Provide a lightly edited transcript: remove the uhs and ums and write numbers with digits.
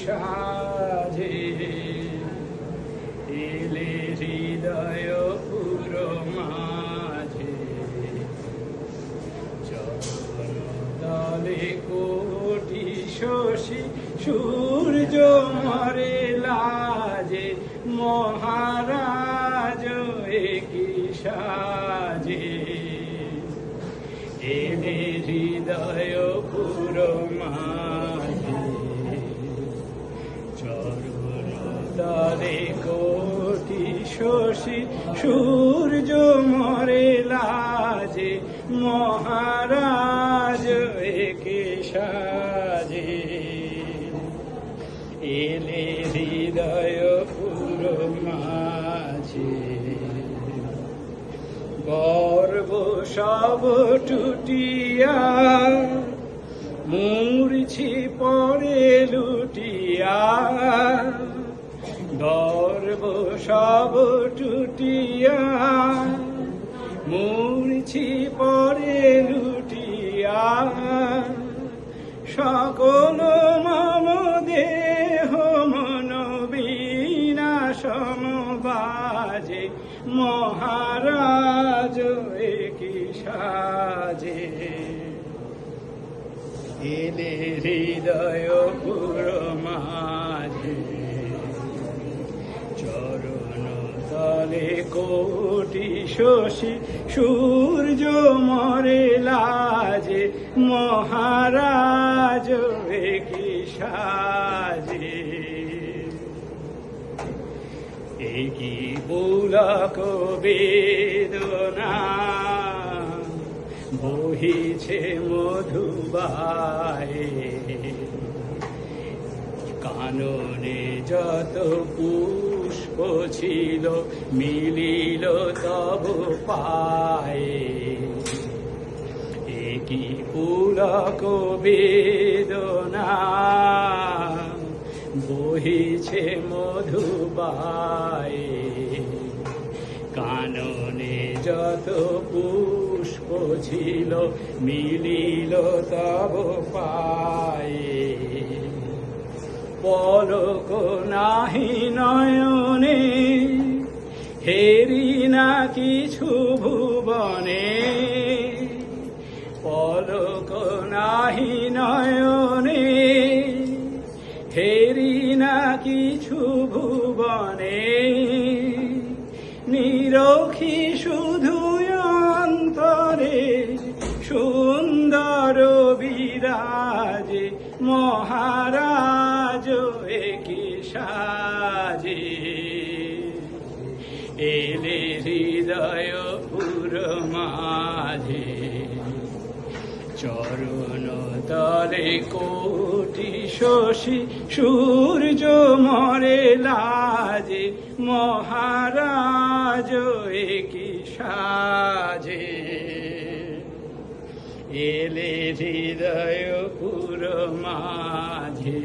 সাজে এলে হৃদয় পুর মাঝে চরণ তলে কোটি শশী সূর্য মরে লাজে মহারাজ একি সাজে এলে হৃদয় পুর মাঝে চরণ তলে কোটি শশী সূর্য মরে লাজে মহারাজ একে সাজে এলে হৃদয় পুর মাঝে গর্ব সব টুটিয়া মূর্ছি পরে লুটিয়া গর্ব সব টুটিয়া মূর্ছি পরে লুটিয়া সকল মম দেহ মন বিনাশম বাজে মহারাজ একি সাজে এলে হৃদয় পুর মাঝে চরণ তলে কোটি শশী সূর্য মরে লাজে মহারাজ একি সাজে একি পুলক বেদনা বহিছে মধুবায়ে কাননে যত পুষ্প ছিল মিলিল তব পায়ে একি পুলক বেদনা বহিছে মধুবায়ে কাননে যত পুষ্প ছিল মিলিল তব পায়ে পলক নাহি নয়নে হেরি না কিছু ভুবনে পলক নাহি নয়নে হেরি না কিছু ভুবনে নিরখি শুধু অন্তরে সুন্দর বিরাজে মহারাজ একি সাজে এলে হৃদয় পুর মাঝে চরণ তলে কোটি শশী সূর্য মরে লাজে মহারাজ একি সাজে এলে হৃদয় পুর মাঝে।